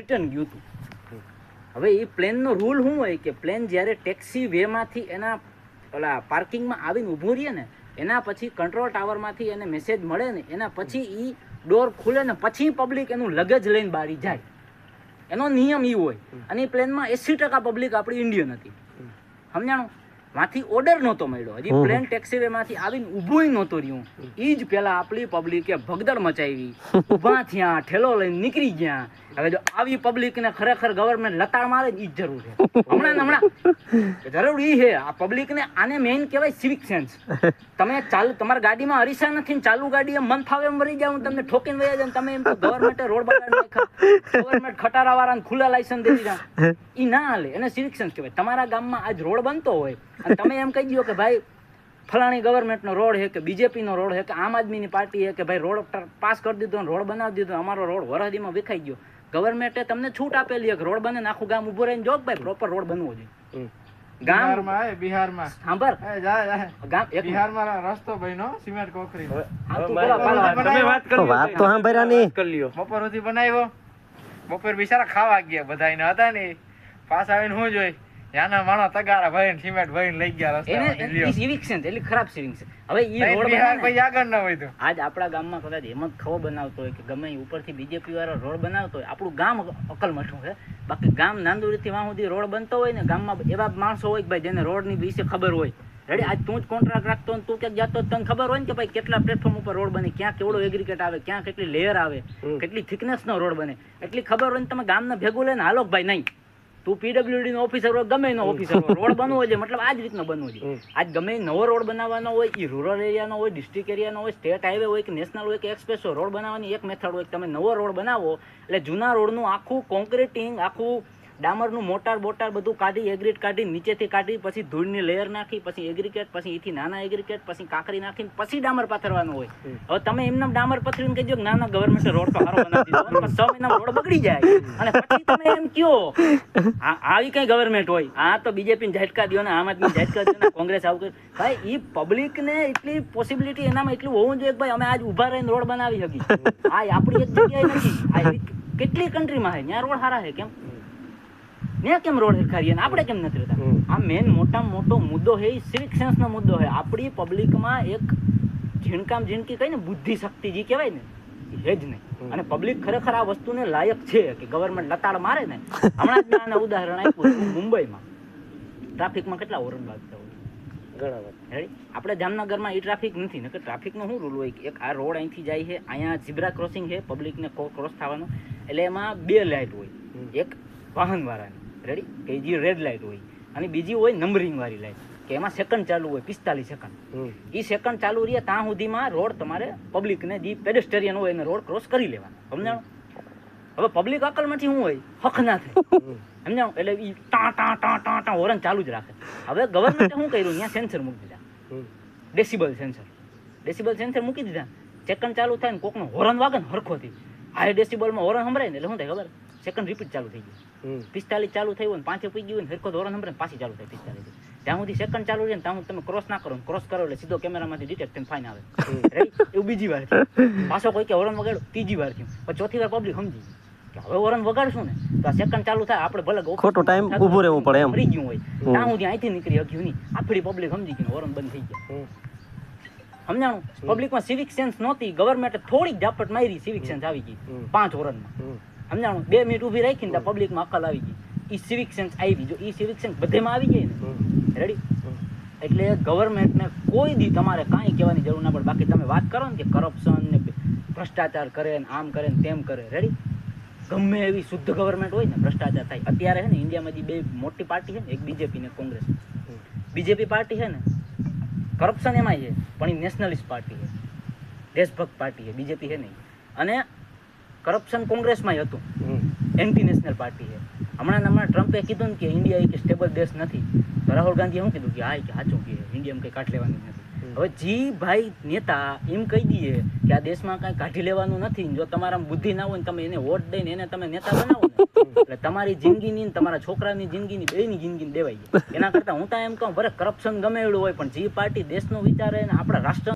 Return ગયું હતું. હવે એ પ્લેનનો રૂલ શું હોય કે પ્લેન જ્યારે ટેક્સી વેમાંથી એના ઓલા પાર્કિંગમાં આવીને ઊભું રહીએ ને એના પછી કંટ્રોલ ટાવરમાંથી એને મેસેજ મળે ને એના પછી એ ડોર ખુલે ને પછી પબ્લિક એનું લગેજ લઈને બારી જાય. એનો નિયમ એ હોય. અને એ પ્લેનમાં 80% પબ્લિક આપણી ઇન્ડિયન હતી. સમજાણું? માંથી ઓર્ડર નહોતો મળ્યો, હજી પ્લેન ટેક્સીવે માંથી આવીને ઊભું નહોતું રહ્યું. એ જ પેલા આપણી પબ્લિકે ભગદડ મચાવી, ઊભા થયા, ઠેલો લઈને નીકળી ગયા. હવે જો આવી પબ્લિક ને ખરેખર ગવર્મેન્ટ લતાડ મારે જ જરૂર છે. હમણાં જરૂર ઈ છે આ પબ્લિક ને. આને મેઇન કહેવાય સિવિક સેન્સ. તમે ચાલુ તમારા ગાડીમાં અરીસા નથી, ચાલુ ગાડી મન ફાવે એમ વળી જાવ, તમને ઠોકીને વયા જાય. તમે એમ ગવર્મેન્ટે રોડ બગાડી નાખ્યા, ગવર્મેન્ટ ખટારા વાળાને ખુલ્લા લાયસન્સ દઈ દીધા. ઈ ના હાલે. એને સિવિક સેન્સ કહેવાય. તમારા ગામમાં આજ રોડ બનતો હોય અને તમે એમ કહી દો કે ભાઈ ફલાણી ગવર્મેન્ટનો રોડ છે કે બીજેપીનો રોડ છે કે આમ આદમીની પાર્ટી છે કે ભાઈ રોડ પાસ કરી દીધો, રોડ બનાવી દીધો, અમારો રોડ વરહદીમાં વિખાઈ ગયો. ગવર્મેન્ટે તમને છૂટ આપેલી છે કે રોડ બને, આખું ગામ ઉભું રહીને જો ભાઈ પ્રોપર રોડ બનવો જોઈએ. ગામમાં બિહારમાં સાંભળ ગામ એક બિહારમાં રસ્તો બન્યો સિમેન્ટ કોકરી. તમે વાત કરો, વાત તો સાંભળ્યાની કરી લ્યો. બપોર સુધી બનાવ્યો, બપોર બિચારા ખાવા ગયા બધા એને હતા ને, પાસ આવીને હું જોઈ યાના માણો તગારા ભરીને સિમેન્ટ ભરીને લઈ ગયા રસ્તા. એને સિવિક સેન્સ એટલે ખરાબ સિવિક સેન્સ. હવે ઈ રોડ બિહાર કોઈ આગળ ન હોય તો આજ આપણા ગામમાં કદાચ હેમંત ખવો બનાવતો હોય કે ગમે ઉપરથી બીજેપી વાળો રોડ બનાવતો હોય, આપણું ગામ અકલમઠું છે. બાકી ગામ નાંદુરીથી વાં સુધી રોડ બનતો હોય ને, ગામમાં એવા માણસો હોય કે ભાઈ જેને રોડની વિશે ખબર હોય. રેડી? આજ તું જ કોન્ટ્રાક્ટ રાખતો હોય, તું ક્યાંક જતો તને ખબર હોય ને કે ભાઈ કેટલા પ્લેટફોર્મ ઉપર રોડ બને, ક્યાં કેવડો એગ્રીકેટ આવે, ક્યાં કેટલી લેયર આવે, કેટલી થિકનેસનો રોડ બને, એટલી ખબર હોય ને તમે ગામને ભેગું લઈને હાલો ભાઈ નહીં તું પીડબ્લ્યુડી નો ઓફિસર હોય, ગમે એનો ઓફિસર હોય, રોડ બનવો જોઈએ મતલબ આ જ રીતનો બનવો જોઈએ. આજ ગમે નવો રોડ બનાવવાનો હોય, એ રૂરલ એરિયાનો હોય, ડિસ્ટ્રિક્ટ એરિયાનો હોય, સ્ટેટ હાઈવે હોય કે નેશનલ હોય કે એક્સપ્રેસ હોય, રોડ બનાવવાની એક મેથડ હોય. તમે નવો રોડ બનાવો એટલે જૂના રોડનું આખું કોન્ક્રીટિંગ, આખું ડામરનું મોટાર બોટાર બધું કાઢી, એગ્રીટ કાઢી, નીચેથી કાઢી, પછી ધૂળની લેયર નાખી, પછી એગ્રીકેટ, પછી એથી નાના એગ્રીકેટ, પછી કાંકરી નાખીને પછી ડામર પાથરવાનું હોય. હવે તમે એમને ડામર પથરીને કહેજો કે નાના ગવર્મેન્ટે રોડ તો સારો બનાવી દીધો, 6 મહિનામાં રોડ બગડી જાય અને પછી તમે એમ કયો આવી કઈ ગવર્મેન્ટ હોય. આ તો બીજેપી ને ઝટકા દો ને, આમ આદમી ઝટકા દો ને, કોંગ્રેસ આવું કરે. ભાઈ ઈ પબ્લિક ને એટલી પોસિબિલિટી એનામાં એટલું હોવું જોઈએ કે ભાઈ અમે આજ ઉભા રહીને રોડ બનાવી શકી. આ આપણી એક જગ્યાએ નથી, આ કેટલી કન્ટ્રીમાં છે ત્યાં રોડ સારા છે. કેમ ત્યાં કેમ રોડ હેરખારીએ આપણે કેમ નથી રહેતા? આ મેન મોટામાં મોટો મુદ્દો છે, એ સિવિક સેન્સ નો મુદ્દો છે. આપણી પબ્લિકમાં એક ઝીણકામ ઝીણકી કઈ ને બુદ્ધિ શક્તિ જે કહેવાય ને એ જ નહીં. અને પબ્લિક ખરેખર આ વસ્તુને લાયક છે કે ગવર્મેન્ટ લતાડ મારે ને. હમણાં જ મેં ઉદાહરણ આપ્યું, મુંબઈમાં ટ્રાફિકમાં કેટલા હોર્ન વાગતા હોય. આપણે જામનગરમાં એ ટ્રાફિક નથી ને, કે ટ્રાફિકનો શું રૂલ હોય કે એક આ રોડ અહીંથી જાય છે, અહીંયા ઝીબ્રા ક્રોસિંગ છે, પબ્લિકને ક્રોસ થવાનું, એટલે એમાં 2 લાઇટ હોય. એક વાહન વાળાની રેડી કે જે રેડ લાઇટ હોય, અને બીજી હોય નંબરિંગ વાળી લાઇટ કે એમાં સેકન્ડ ચાલુ હોય 45 સેકન્ડ. એ સેકન્ડ ચાલુ રહે ત્યાં સુધીમાં રોડ તમારે પબ્લિકને જે પેડેસ્ટેરિયન હોય એને રોડ ક્રોસ કરી લેવાનો. સમજાણો? હવે પબ્લિક અકલમાંથી શું હોય, હક ના થાય. સમજાણો? એટલે એ ટા ટા ટા ટા ટા હોરન ચાલુ જ રાખે. હવે ગવર્મેન્ટે શું કર્યું, ત્યાં સેન્સર મૂકી દીધા, ડેસિબલ સેન્સર મૂકી દીધા. સેકન્ડ ચાલુ થાય ને કોકનો હોરન વાગે ને હરખોથી હાઈ ડેસિબલમાં હોરન સંભળાય ને એટલે શું થાય ખબર, સેકન્ડ રિપીટ ચાલુ થઈ ગયું. 45 ચાલુ થયું હોય ને 5 પી ગયું ને હરખો હોરન સંભળાય પાછી ચાલુ થાય 45. ત્યાં સુધી સેકન્ડ ચાલુ રહે ને ત્યાં તમે ક્રોસ ના કરો, ક્રોસ કરો એટલે સીધો કેમેરામાંથી ડિટેક્ટ થઈને ફાઇન આવે. એવું બીજી વાર થયું. પાછો કોઈ કે હોરન વગાડ્યો, ત્રીજી વાર થયું. પછી ચોથી વાર પબ્લિક સમજી કે હવે હોરન વગાડશું ને તો આ સેકન્ડ ચાલુ થાય, આપણે ભલે ખોટો ટાઈમ ઊભું રહેવું પડે એમ ફરી ગયું હોય, ત્યાં સુધી અહીંથી નીકળી શક્યું નહીં. આપણી પબ્લિક સમજી ગઈ હોરન બંધ થઈ ગયા. સમજાણું? પબ્લિકમાં સિવિક સેન્સ નહોતી, ગવર્મેન્ટે થોડીક ઝાપટ મારી, સિવિક સેન્સ આવી ગઈ 5 હોરનમાં. સમજાણું? 2 મિનિટ ઊભી રાખીને પબ્લિકમાં અકલ આવી ગઈ, એ સિવિક સેન્સ આવી. જો એ સિવિક સેન્સ બધેમાં આવી જાય ને રેડી, એટલે ગવર્મેન્ટને કોઈ દી તમારે કાંઈ કહેવાની જરૂર ના પડે. બાકી તમે વાત કરો ને કે કરપ્શન ને ભ્રષ્ટાચાર કરે ને આમ કરે ને તેમ કરે, રેડી ગમે એવી શુદ્ધ ગવર્મેન્ટ હોય ને ભ્રષ્ટાચાર થાય. અત્યારે છે ને ઇન્ડિયામાં જે 2 મોટી પાર્ટી છે ને, એક બીજેપી ને કોંગ્રેસ. બીજેપી પાર્ટી છે ને કરપ્શન એમાં છે પણ એ નેશનલિસ્ટ પાર્ટી છે, દેશભક્ત પાર્ટી છે. બીજેપી છે નહીં. અને કરપ્શન કોંગ્રેસમાં હતું, એન્ટી નેશનલ પાર્ટી છે. હમણાં ટ્રમ્પે કીધું ને કે ઇન્ડિયા એક સ્ટેબલ દેશ નથી, તો રાહુલ ગાંધીએ શું કીધું કે હા કે સાચું કે ઇન્ડિયામાં કંઈ કાઢ લેવાનું નથી. હવે જી ભાઈ નેતા એમ કહી દઈએ કે આ દેશમાં કાંઈ કાઢી લેવાનું નથી, જો તમારા બુદ્ધિ ના હોય ને તમે એને વોટ દઈને એને તમે નેતા બનાવો ને એટલે તમારી જિંદગીની તમારા છોકરાની જિંદગીની બેની જિંદગી દેવાઈ જાય. એના કરતાં હું તો એમ કહું ભલે કરપ્શન ગમે એવડું હોય પણ જે પાર્ટી દેશનો વિચારે ને આપણા રાષ્ટ્ર